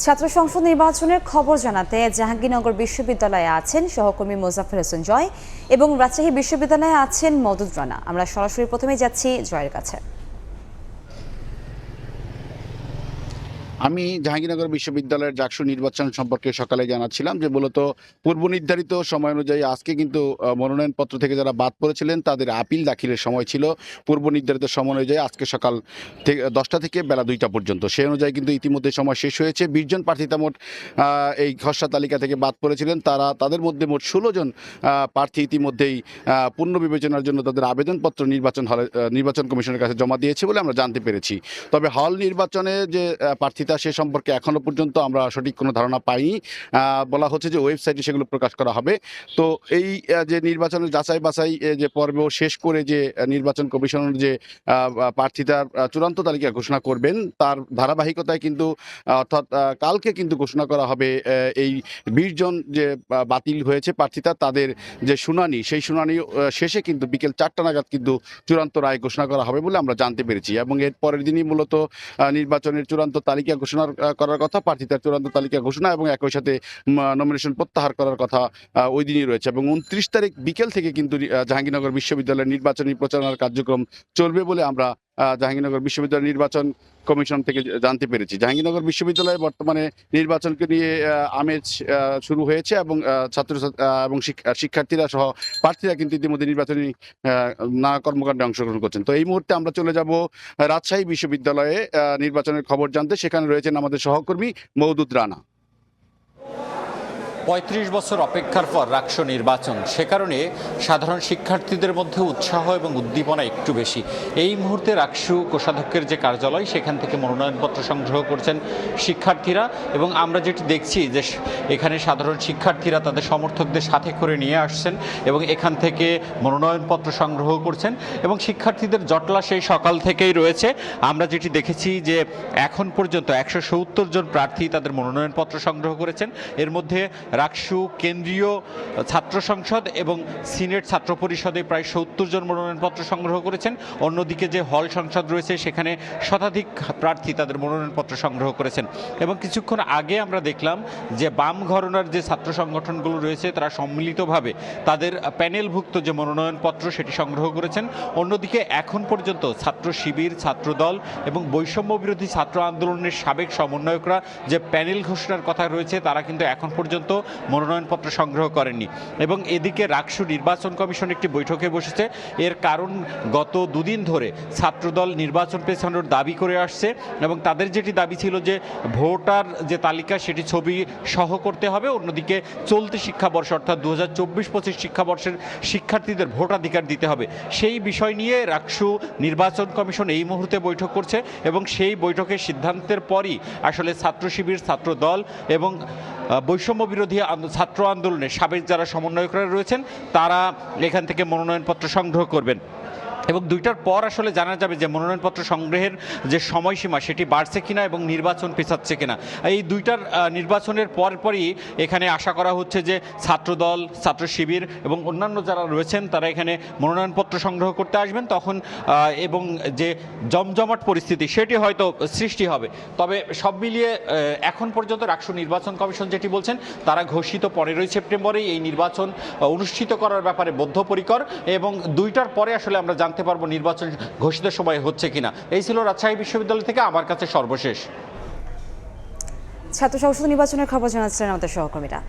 ছাত্র সংসদ নির্বাচনের খবর জানাতে জাহাঙ্গীরনগর বিশ্ববিদ্যালয়ে আছেন সহকর্মী মোজাফফর হোসেন জয় এবং রাজশাহী বিশ্ববিদ্যালয়ে আছেন মদুদ রানা। আমরা সরাসরি প্রথমে যাচ্ছি জয়ের কাছে। আমি জাহাঙ্গীরনগর বিশ্ববিদ্যালয়ের জাকসু নির্বাচন সম্পর্কে সকালে জানাচ্ছিলাম যে মূলত পূর্ব নির্ধারিত সময় অনুযায়ী আজকে কিন্তু মনোনয়নপত্র থেকে যারা বাদ পড়েছিলেন তাদের আপিল দাখিলের সময় ছিল পূর্ব নির্ধারিত সময় অনুযায়ী আজকে সকাল 10টা থেকে বেলা 2টা পর্যন্ত। সেই অনুযায়ী কিন্তু ইতিমধ্যে সময় শেষ হয়েছে। 20 জন প্রার্থীতা মোট এই খসড়া তালিকা থেকে বাদ পড়েছিলেন। তাদের মধ্যে মোট 16 জন প্রার্থী ইতিমধ্যেই পুনর্বিবেচনার জন্য তাদের আবেদনপত্র নির্বাচন কমিশনের কাছে জমা দিয়েছে বলে আমরা জানতে পেরেছি। তবে হল নির্বাচনে যে প্রার্থী সে সম্পর্কে এখনো পর্যন্ত আমরা সঠিক কোনো ধারণা পাইনি। বলা হচ্ছে যে ওয়েবসাইটে সেগুলো প্রকাশ করা হবে। তো এই যে নির্বাচনের যাচাই বাছাই যে পর্ব শেষ করে যে নির্বাচন কমিশনের যে প্রার্থীতার চূড়ান্ত তালিকা ঘোষণা করবেন তার ধারাবাহিকতায় কিন্তু অর্থাৎ কালকে কিন্তু ঘোষণা করা হবে এই 20 জন যে বাতিল হয়েছে প্রার্থীতা তাদের যে শুনানি, সেই শুনানি শেষে কিন্তু বিকেল 4টা নাগাদ কিন্তু চূড়ান্ত রায় ঘোষণা করা হবে বলে আমরা জানতে পেরেছি। এবং এর পরের দিনই মূলত নির্বাচনের চূড়ান্ত তালিকা ঘোষণা করার কথা, প্রার্থীতার চূড়ান্ত তালিকা ঘোষণা এবং একই সাথে নমিনেশন প্রত্যাহার করার কথা ওই দিনই রয়েছে। এবং 29 তারিখ বিকেল থেকে কিন্তু জাহাঙ্গীরনগর বিশ্ববিদ্যালয়ের নির্বাচনী প্রচারণার কার্যক্রম চলবে বলে আমরা জাহাঙ্গীরনগর বিশ্ববিদ্যালয় নির্বাচন কমিশন থেকে জানতে পেরেছি। জাহাঙ্গীরনগর বিশ্ববিদ্যালয়ে বর্তমানে নির্বাচনকে নিয়ে আমেজ শুরু হয়েছে এবং ছাত্র এবং শিক্ষার্থীরা সহ প্রার্থীরা কিন্তু ইতিমধ্যে নির্বাচনী নানা কর্মকাণ্ডে অংশগ্রহণ করছেন। তো এই মুহূর্তে আমরা চলে যাব রাজশাহী বিশ্ববিদ্যালয়ে নির্বাচনের খবর জানতে। সেখানে রয়েছেন আমাদের সহকর্মী মওদুদ রানা। ৩৫ বছর অপেক্ষার পর রাকসু নির্বাচন, সে কারণে সাধারণ শিক্ষার্থীদের মধ্যে উৎসাহ এবং উদ্দীপনা একটু বেশি। এই মুহূর্তে রাকসু কোষাধ্যক্ষের যে কার্যালয় সেখান থেকে মনোনয়নপত্র সংগ্রহ করছেন শিক্ষার্থীরা এবং আমরা যেটি দেখছি যে এখানে সাধারণ শিক্ষার্থীরা তাদের সমর্থকদের সাথে করে নিয়ে আসছেন এবং এখান থেকে মনোনয়নপত্র সংগ্রহ করছেন এবং শিক্ষার্থীদের জটলা সেই সকাল থেকেই রয়েছে। আমরা যেটি দেখেছি যে এখন পর্যন্ত 170 জন প্রার্থী তাদের মনোনয়নপত্র সংগ্রহ করেছেন। এর মধ্যে রাকসু কেন্দ্রীয় ছাত্র সংসদ এবং সিনেট ছাত্র পরিষদে প্রায় 70 জন মনোনয়নপত্র সংগ্রহ করেছেন। অন্যদিকে যে হল সংসদ রয়েছে সেখানে শতাধিক প্রার্থী তাদের মনোনয়নপত্র সংগ্রহ করেছেন এবং কিছুক্ষণ আগে আমরা দেখলাম যে বাম ঘরানার যে ছাত্র সংগঠনগুলো রয়েছে তারা সম্মিলিতভাবে তাদের প্যানেলভুক্ত যে মনোনয়নপত্র সেটি সংগ্রহ করেছেন। অন্যদিকে এখন পর্যন্ত ছাত্র শিবির, ছাত্রদল এবং বৈষম্য বিরোধী ছাত্র আন্দোলনের সাবেক সমন্বয়করা যে প্যানেল ঘোষণার কথা রয়েছে তারা কিন্তু এখন পর্যন্ত মনোনয়নপত্র সংগ্রহ করেননি। এবং এদিকে রাকসু নির্বাচন কমিশন একটি বৈঠকে বসেছে। এর কারণ গত দুদিন ধরে ছাত্রদল নির্বাচন পেছানোর দাবি করে আসছে এবং তাদের যেটি দাবি ছিল যে ভোটার যে তালিকা সেটি ছবি সহ করতে হবে। অন্যদিকে চলতি শিক্ষাবর্ষ অর্থাৎ 2024-25 শিক্ষাবর্ষের শিক্ষার্থীদের ভোটাধিকার দিতে হবে। সেই বিষয় নিয়ে রাকসু নির্বাচন কমিশন এই মুহূর্তে বৈঠক করছে এবং সেই বৈঠকের সিদ্ধান্তের পরই আসলে ছাত্র শিবির, ছাত্রদল এবং বৈষম্য বিরোধী ছাত্র আন্দোলনের সাবেক যারা সমন্বয়করা রয়েছেন তারা এখান থেকে মনোনয়নপত্র সংগ্রহ করবেন এবং 2টার পর আসলে জানা যাবে যে মনোনয়নপত্র সংগ্রহের যে সময়সীমা সেটি বাড়ছে কিনা এবং নির্বাচন পেছাচ্ছে কিনা। এই 2টার নির্বাচনের পরপরই এখানে আশা করা হচ্ছে যে ছাত্রদল, ছাত্র শিবির এবং অন্যান্য যারা রয়েছেন তারা এখানে মনোনয়নপত্র সংগ্রহ করতে আসবেন তখন এবং যে জমজমাট পরিস্থিতি সেটি হয়তো সৃষ্টি হবে। তবে সব মিলিয়ে এখন পর্যন্ত রাকসু নির্বাচন কমিশন যেটি বলছেন তারা ঘোষিত 15ই সেপ্টেম্বরেই এই নির্বাচন অনুষ্ঠিত করার ব্যাপারে বদ্ধপরিকর এবং 2টার পরে আসলে আমরা জানতে পারবো নির্বাচন ঘোষিত সময় হচ্ছে কিনা। এই ছিল রাজশাহী বিশ্ববিদ্যালয় থেকে আমার কাছে সর্বশেষ। ছাত্র সংসদ নির্বাচনের খবর জানাচ্ছিলেন আমাদের সহকর্মীরা।